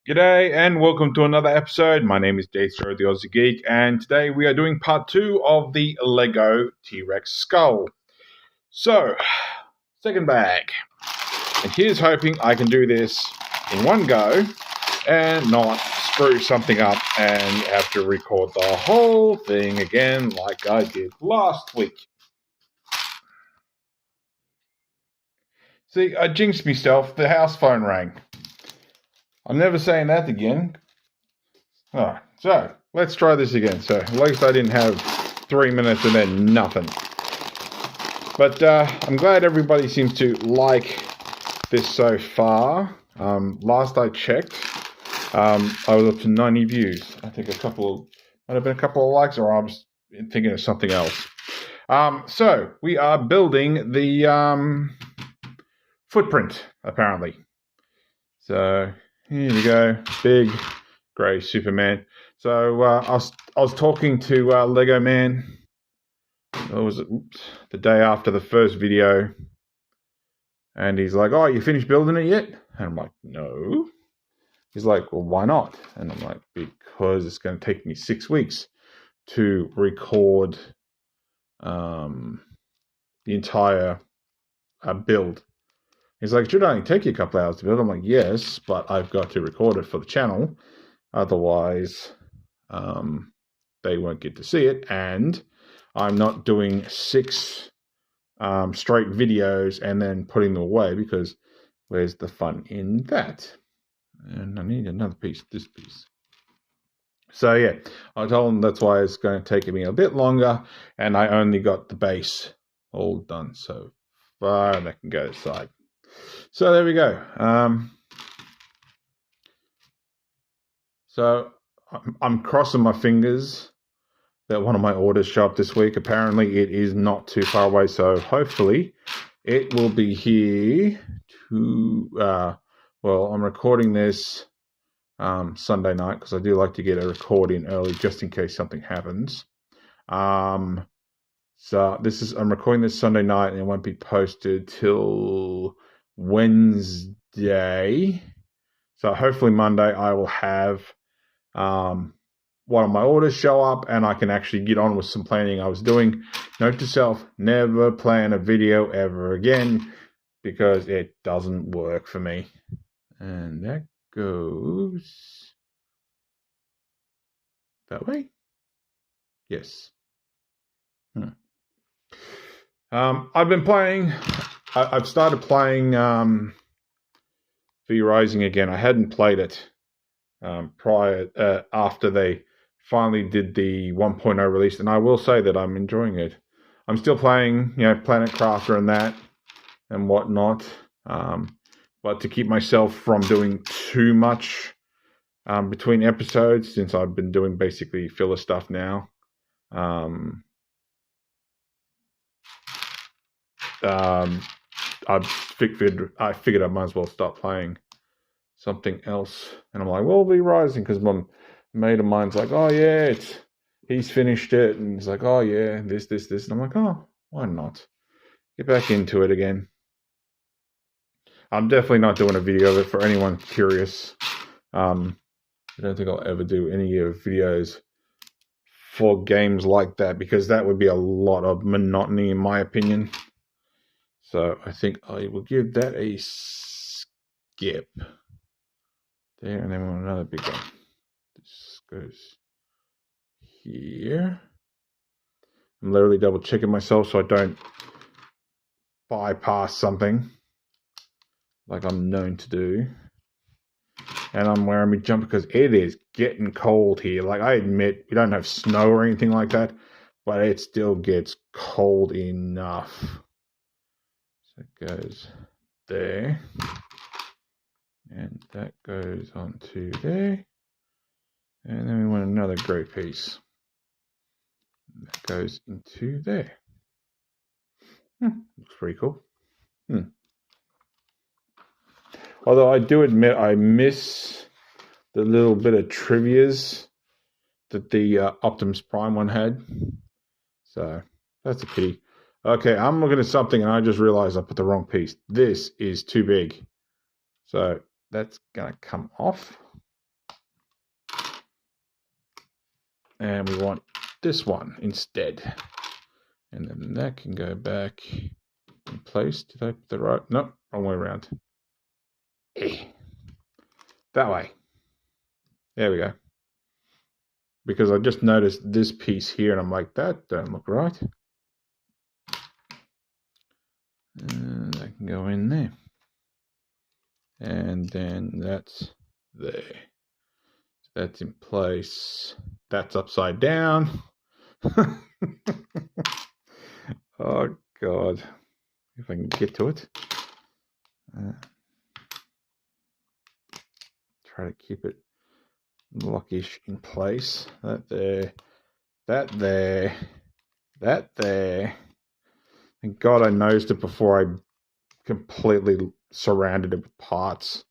G'day and welcome to another episode. My name is Daethstro, the Aussie Geek, and today we are doing part 2 of the Lego T-Rex skull. So, second bag. And here's hoping I can do this in one go and not screw something up and have to record the whole thing again like I did last week. See, I jinxed myself. The house phone rang. I'm never saying that again. Alright, so let's try this again. So at least I didn't have 3 minutes and then nothing. But I'm glad everybody seems to like this so far. Last I checked, I was up to 90 views. I think might have been a couple of likes, or I was thinking of something else. So we are building the footprint, apparently. So here we go, big grey Superman. So I was talking to Lego Man. Was it the day after the first video? And he's like, "Oh, you finished building it yet?" And I'm like, "No." He's like, "Well, why not?" And I'm like, "Because it's going to take me 6 weeks to record the entire build." He's like, "It should only take you a couple hours to build." I'm like, "Yes, but I've got to record it for the channel. Otherwise, they won't get to see it. And I'm not doing 6 straight videos and then putting them away, because where's the fun in that?" And I need another piece, this piece. So yeah, I told him that's why it's going to take me a bit longer, and I only got the base all done so far, and I can go aside. So there we go. So I'm crossing my fingers that one of my orders show up this week. Apparently it is not too far away, so hopefully it will be here to, well, I'm recording this Sunday night, because I do like to get a record in early just in case something happens. So I'm recording this Sunday night, and it won't be posted till Wednesday. So hopefully Monday I will have one of my orders show up, and I can actually get on with some planning I was doing. Note to self, never plan a video ever again, because it doesn't work for me. And that goes that way. Yes. I've been playing. I've started playing V Rising again. I hadn't played it after they finally did the 1.0 release, and I will say that I'm enjoying it. I'm still playing, Planet Crafter and that and whatnot, but to keep myself from doing too much between episodes, since I've been doing basically filler stuff now. I figured I might as well start playing something else, and I'm like, well, V Rising, because my mate of mine's like, "Oh yeah, he's finished it," and he's like, "Oh yeah, this," and I'm like, "Oh, why not get back into it again?" I'm definitely not doing a video of it for anyone curious. I don't think I'll ever do any videos for games like that, because that would be a lot of monotony in my opinion. So I think I will give that a skip. There, and then we want another big one. This goes here. I'm literally double checking myself so I don't bypass something like I'm known to do. And I'm wearing my jumper because it is getting cold here. Like, I admit we don't have snow or anything like that, but it still gets cold enough. So it goes there. And that goes onto there. And then we want another grey piece. That goes into there. Looks pretty cool. Although I do admit I miss the little bit of trivias that the Optimus Prime one had. So that's a pity. Okay, I'm looking at something and I just realized I put the wrong piece. This is too big. So that's going to come off. And we want this one instead. And then that can go back in place. Did I put the right? Nope, wrong way around. That way. There we go. Because I just noticed this piece here and I'm like, that don't look right. And that can go in there. And then that's there. That's in place. That's upside down. Oh, God. If I can get to it. Try to keep it lockish in place. That there. That there. That there. Thank God I noticed it before I completely surrounded it with parts.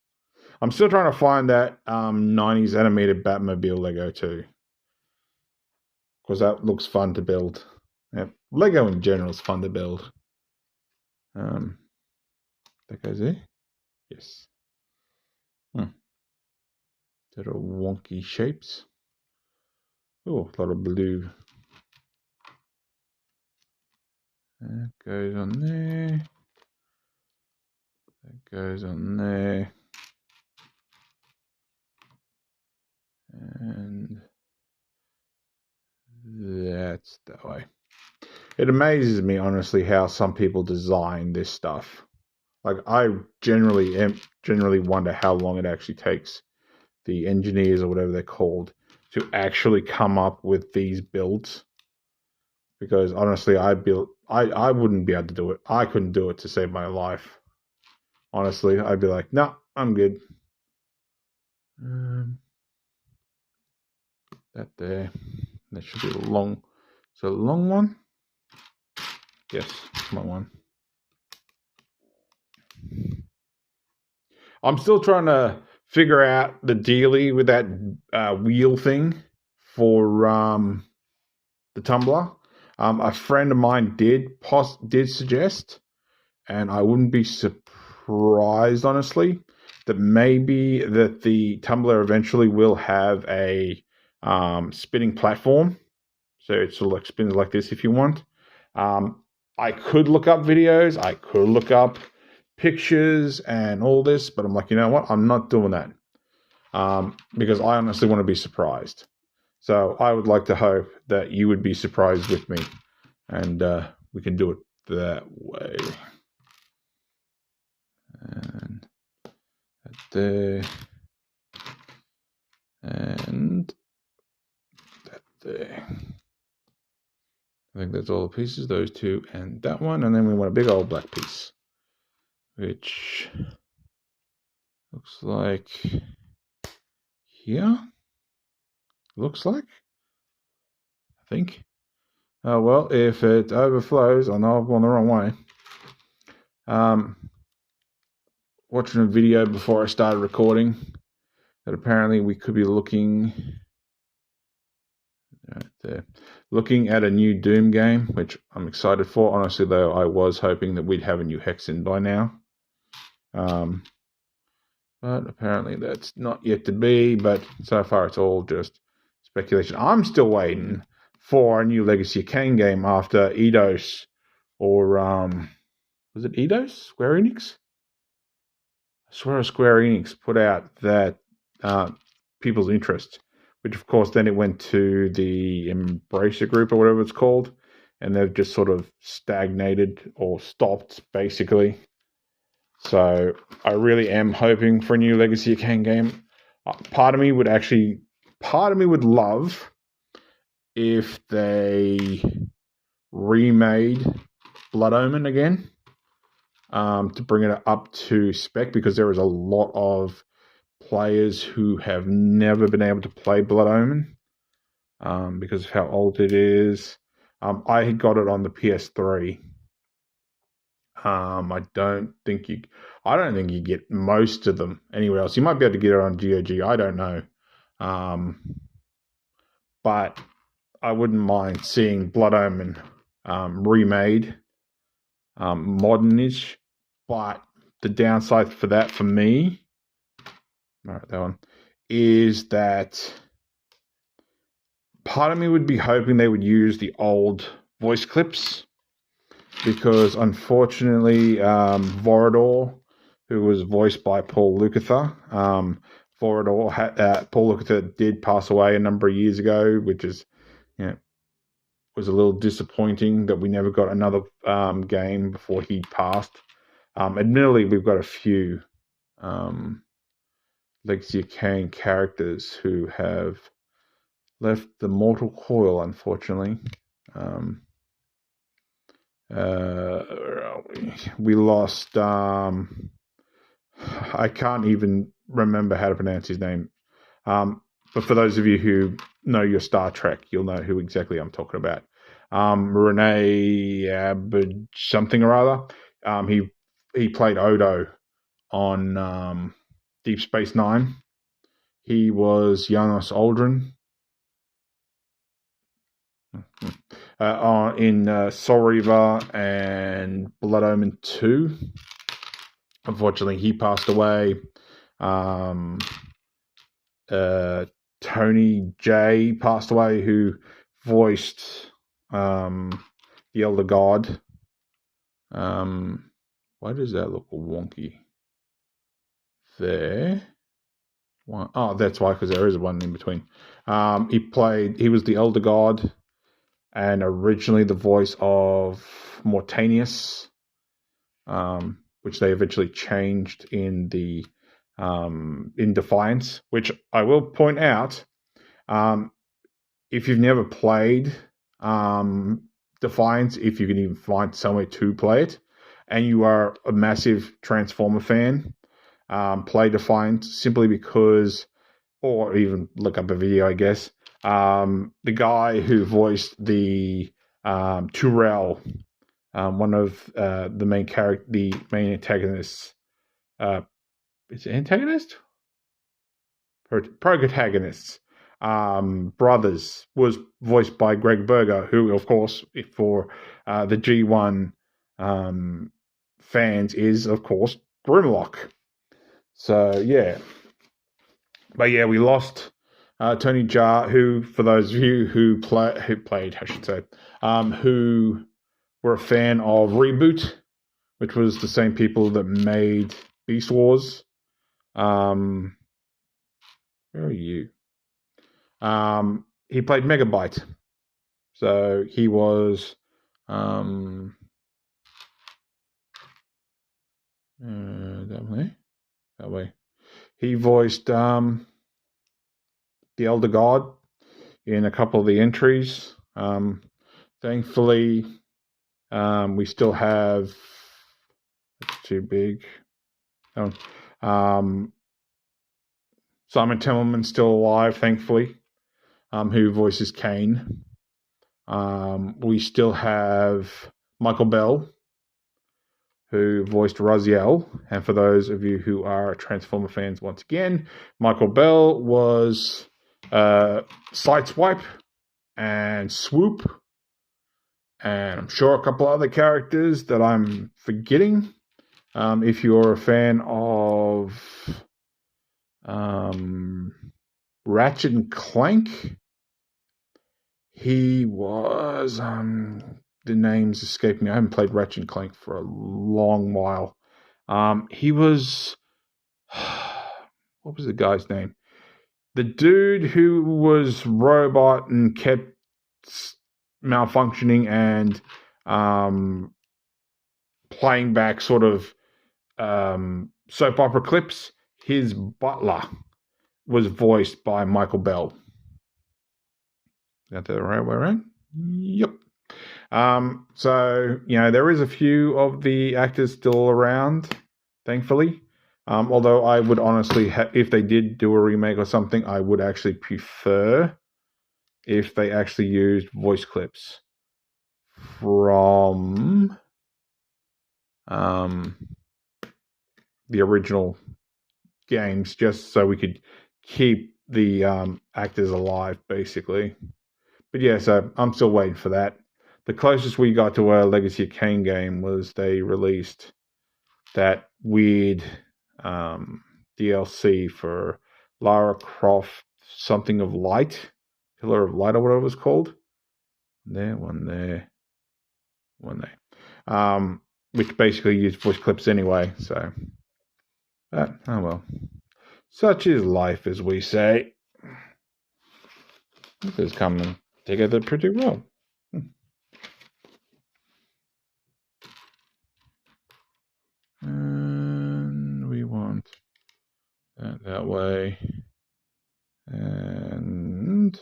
I'm still trying to find that 90s animated Batmobile Lego too. Because that looks fun to build. Yeah, Lego in general is fun to build. That goes there? Yes. That are wonky shapes. Oh, a lot of blue. That goes on there. That goes on there. And that's that way. It amazes me, honestly, how some people design this stuff. Like, I generally wonder how long it actually takes the engineers or whatever they're called to actually come up with these builds. Because honestly, I wouldn't be able to do it. I couldn't do it to save my life. Honestly, I'd be like, no, I'm good. That there. That should be a long. Is it a long one? Yes, long one. I'm still trying to figure out the dealie with that wheel thing for the tumbler. A friend of mine did suggest, and I wouldn't be surprised, honestly, that maybe that the tumbler eventually will have a spinning platform. So it sort of like spins like this if you want. I could look up videos. I could look up pictures and all this, but I'm like, you know what? I'm not doing that because I honestly want to be surprised. So I would like to hope that you would be surprised with me, and we can do it that way. And that there, and that there. I think that's all the pieces, those two and that one, and then we want a big old black piece, which looks like here. Looks like, I think. Oh, well, if it overflows, I know I've gone the wrong way. Watching a video before I started recording that apparently we could be looking right there, looking at a new Doom game, which I'm excited for. Honestly, though, I was hoping that we'd have a new Hexen by now. But apparently that's not yet to be, but so far it's all just speculation. I'm still waiting for a new Legacy of Kain game after Eidos, or was it Eidos? Square Enix? I swear Square Enix put out that people's interest, which of course then it went to the Embracer group or whatever it's called, and they've just sort of stagnated or stopped basically. So I really am hoping for a new Legacy of Kain game. Part of me would love if they remade Blood Omen again, to bring it up to spec, because there is a lot of players who have never been able to play Blood Omen because of how old it is. I got it on the PS3. I don't think you get most of them anywhere else. You might be able to get it on GOG. I don't know. But I wouldn't mind seeing Blood Omen remade, modernish. But the downside for that, for me, all right, that one, is that part of me would be hoping they would use the old voice clips, because unfortunately, Vorador, who was voiced by Paul Lukather, Paul Lukather did pass away a number of years ago, which is, was a little disappointing that we never got another game before he passed. Admittedly, we've got a few Legacy of Kain characters who have left the mortal coil, unfortunately. Where are we? We lost. I can't even remember how to pronounce his name. But for those of you who know your Star Trek, you'll know who exactly I'm talking about. Renee something or other. He played Odo on Deep Space Nine. He was Janos Aldrin in Soul Reaver and Blood Omen 2. Unfortunately, he passed away. Tony J passed away, who voiced the Elder God. Why does that look wonky there? Oh, that's why, because there is one in between. He was the Elder God, and originally the voice of Mortanius, which they eventually changed in Defiance, which I will point out, if you've never played Defiance, if you can even find somewhere to play it, and you are a massive Transformer fan, play Defiance, simply because, or even look up a video, I guess. The guy who voiced the Tyrell, one of the main antagonists, is it antagonist? Protagonists, brothers, was voiced by Greg Berger, who, of course, for the G1 fans, is, of course, Grimlock. So, yeah. But, yeah, we lost Tony Jaa, who, for those of you who played, I should say, who were a fan of Reboot, which was the same people that made Beast Wars. Where are you? He played Megabyte. So he was that way. He voiced the Elder God in a couple of the entries. Thankfully, we still have. That's too big. Simon Timmerman's still alive, thankfully, who voices Kane. We still have Michael Bell, who voiced Raziel. And for those of you who are Transformer fans, once again, Michael Bell was Sideswipe and Swoop, and I'm sure a couple other characters that I'm forgetting. If you're a fan of Ratchet and Clank, he was the names escape me. I haven't played Ratchet and Clank for a long while. He was what was the guy's name? The dude who was robot and kept malfunctioning and playing back sort of soap opera clips. His butler was voiced by Michael Bell. Got that the right way around? Yep. So, there is a few of the actors still around, thankfully. Although I would honestly, if they did do a remake or something, I would actually prefer if they actually used voice clips from the original games, just so we could keep the actors alive, basically. But yeah, so I'm still waiting for that. The closest we got to a Legacy of Kain game was they released that weird DLC for Lara Croft, Something of Light, pillar of light or whatever it was called. There, one there, one there. Which basically used voice clips anyway. So, oh well. Such is life, as we say. This is coming together pretty well. And we want that way. And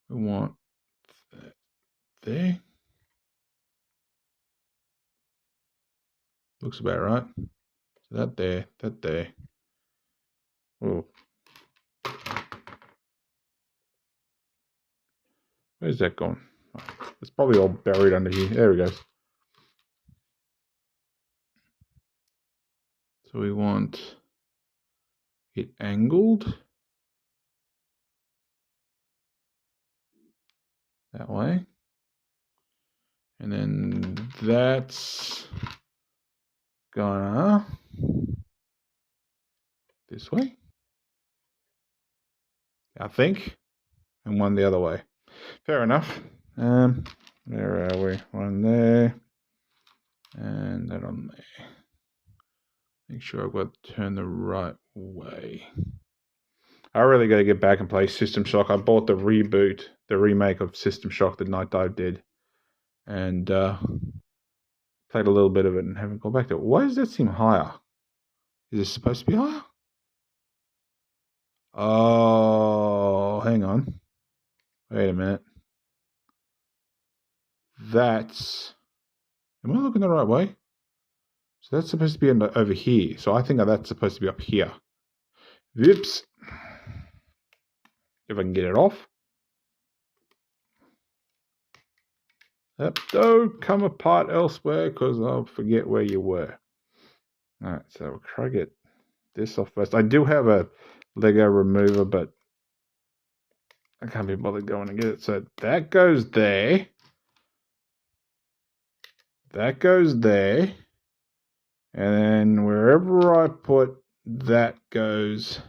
we want that there. Looks about right. So that there, that there. Oh. Where's that gone? It's probably all buried under here. There it goes. So we want it angled that way. And then that's gonna this way, I think, and one the other way. Fair enough. Where are we? One there, and that on there. Make sure I've got to turn the right way. I really got to get back and play System Shock. I bought the remake of System Shock that Night Dive did, and played a little bit of it and haven't gone back to it. Why does that seem higher? Is it supposed to be higher? Oh, hang on. Wait a minute. Am I looking the right way? So that's supposed to be over here. So I think that's supposed to be up here. Whoops. If I can get it off. Yep. Don't come apart elsewhere because I'll forget where you were. Alright, so we'll try to get this off first. I do have a Lego remover, but I can't be bothered going to get it. So that goes there. That goes there. And then wherever I put that goes.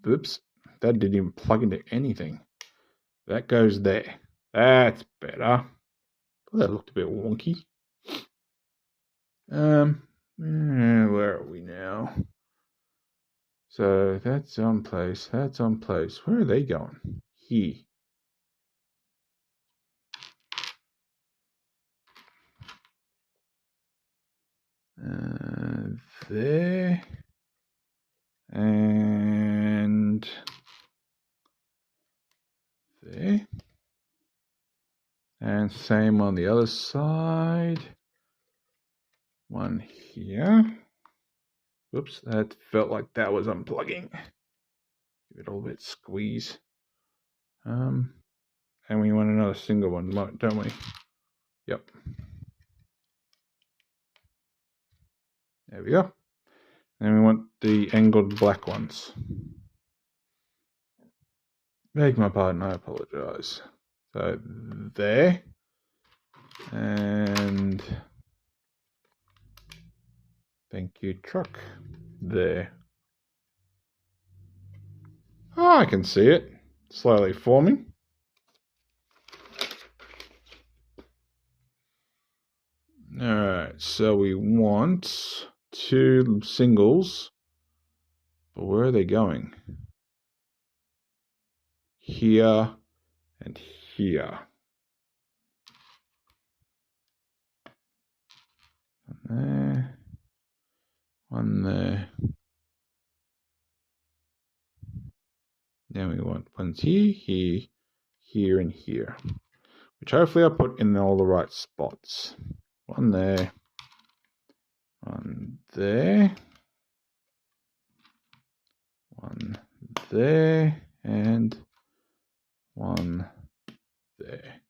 Oops. That didn't even plug into anything. That goes there. That's better. Oh, that looked a bit wonky. Where are we now? So that's on place. That's on place. Where are they going? Here. There. And there. And same on the other side. One here. Whoops, that felt like that was unplugging. Give it a little bit squeeze. And we want another single one, don't we? Yep. There we go. And we want the angled black ones. Beg my pardon, I apologize. So there. And thank you, truck. There. Oh, I can see it. Slowly forming. Alright, so we want 2 singles. But where are they going? Here and here. There. One there. Then we want ones here, here, here, and here. Which hopefully I put in all the right spots. One there. One there. One there. And one there.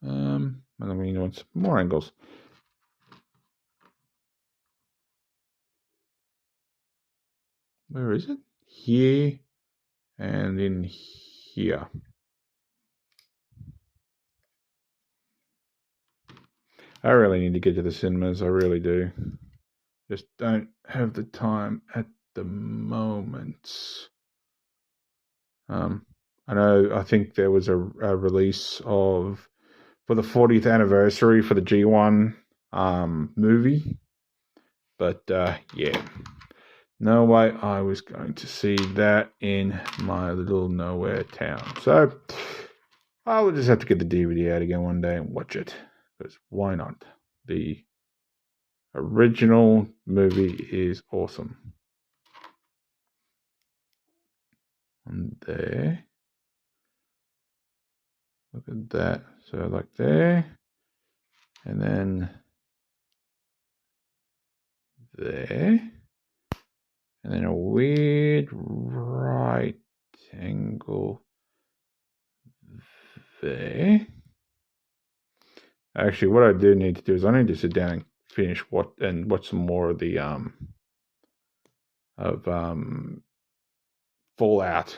And then we want some more angles. Where is it? Here and in here. I really need to get to the cinemas, I really do. Just don't have the time at the moment. I think there was a release for the 40th anniversary for the G1 movie. But yeah, no way I was going to see that in my little nowhere town. So I will just have to get the DVD out again one day and watch it. Because why not? The original movie is awesome. And there. Look at that. So like there. And then there. And then a weird right angle there. Actually, what I do need to do is I need to sit down and finish watch some more of the Fallout.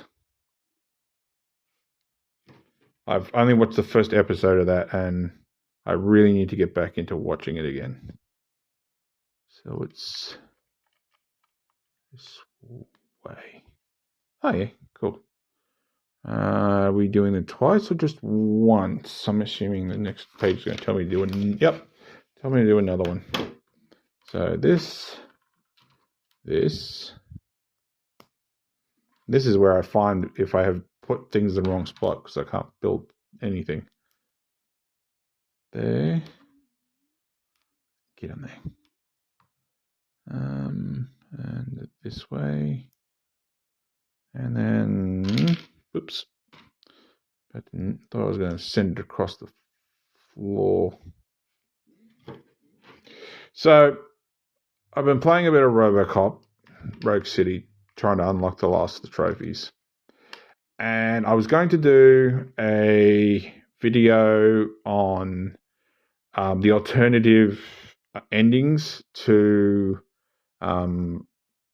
I've only watched the first episode of that, and I really need to get back into watching it again. So it's this way. Oh yeah, cool. Are we doing it twice or just once? I'm assuming the next page is going to tell me to do it. Yep, tell me to do another one. So this is where I find if I have put things in the wrong spot because I can't build anything. There. Get on there. And this way. And then, oops. I thought I was going to send it across the floor. So, I've been playing a bit of RoboCop, Rogue City, trying to unlock the last of the trophies. And I was going to do a video on the alternative endings to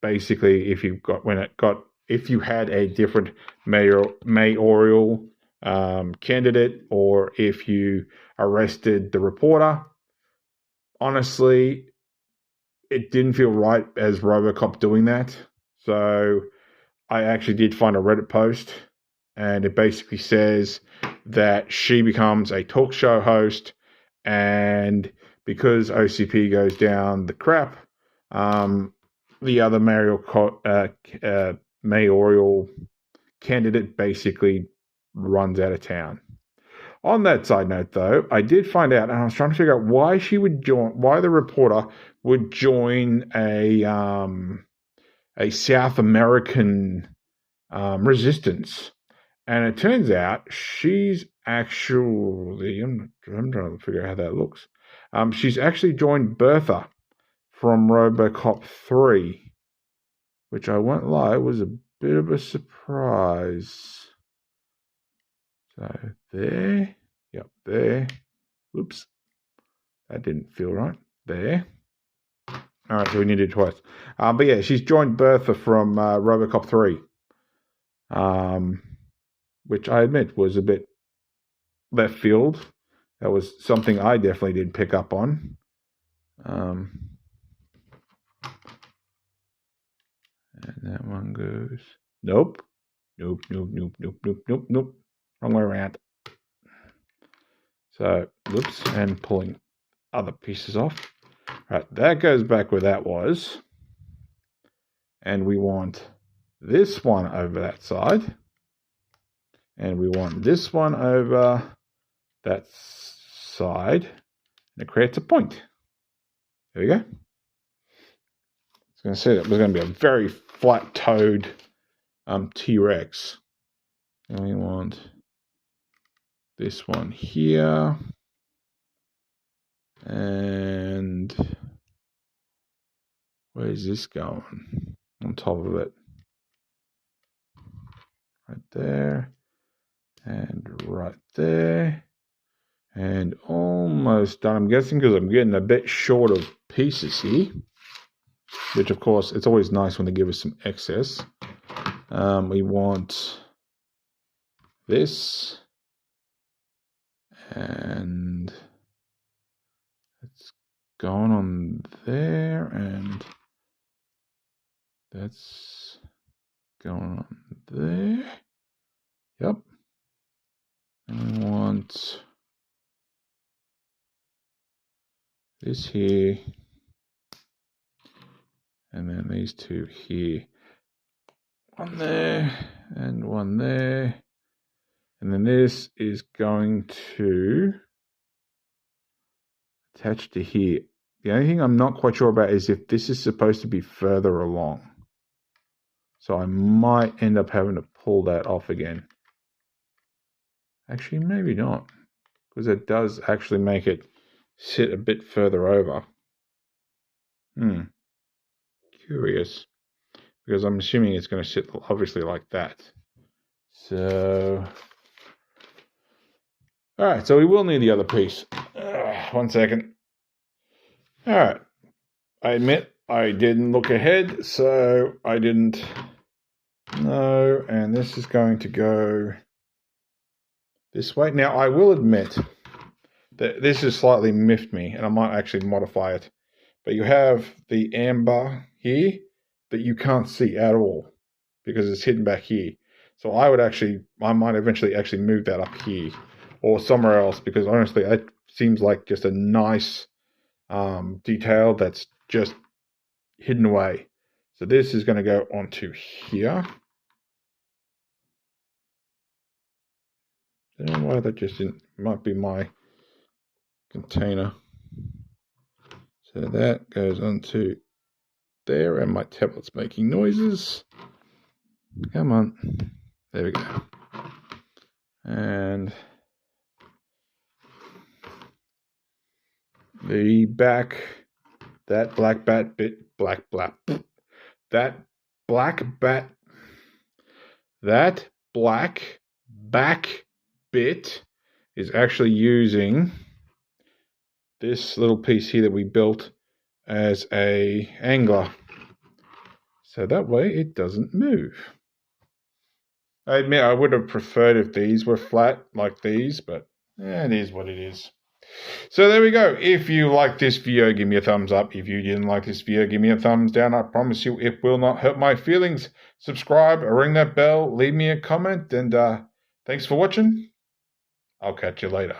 basically if you had a different mayoral candidate, or if you arrested the reporter. Honestly, it didn't feel right as RoboCop doing that. So I actually did find a Reddit post, and it basically says that she becomes a talk show host, and because OCP goes down the crap, the other mayoral candidate basically runs out of town. On that side note, though, I did find out, and I was trying to figure out why the reporter would join a South American resistance. And it turns out she's actually, I'm trying to figure out how that looks. She's actually joined Bertha from RoboCop 3, which I won't lie, was a bit of a surprise. So there, yep, there. Oops, that didn't feel right. There. All right, so we need to do it twice. But yeah, she's joined Bertha from RoboCop 3. Which I admit was a bit left field. That was something I definitely did pick up on. And that one goes, nope. Wrong way around. So, oops, and pulling other pieces off. Right, that goes back where that was. And we want this one over that side. And we want this one over that side. And it creates a point. There we go. I was going to say that was going to be a very flat-toed T-Rex. And we want this one here. And where's this going? On top of it. Right there. And right there. And almost done. I'm guessing because I'm getting a bit short of pieces here. Which, of course, it's always nice when they give us some excess. We want this. And it's going on there. And that's going on there. Yep. And I want this here. And then these two here. One there and one there. And then this is going to attach to here. The only thing I'm not quite sure about is if this is supposed to be further along. So I might end up having to pull that off again. Actually, maybe not. Because it does actually make it sit a bit further over. Curious. Because I'm assuming it's going to sit obviously like that. So... Alright, so we will need the other piece. 1 second. Alright. I admit I didn't look ahead, so I didn't know. And this is going to go this way. Now, I will admit that this has slightly miffed me, and I might actually modify it. But you have the amber here that you can't see at all because it's hidden back here. So I might eventually actually move that up here or somewhere else, because honestly, it seems like just a nice detail that's just hidden away. So this is going to go onto here. I don't know why that just didn't, might be my container. So that goes onto there, and my tablet's making noises. Come on. There we go. And the back, that black bat bit, that black back bit is actually using this little piece here that we built as a angler. So that way it doesn't move. I admit I would have preferred if these were flat like these, but it is what it is. So there we go. If you like this video, give me a thumbs up. If you didn't like this video, give me a thumbs down. I promise you it will not hurt my feelings. Subscribe, ring that bell, leave me a comment, and thanks for watching. I'll catch you later.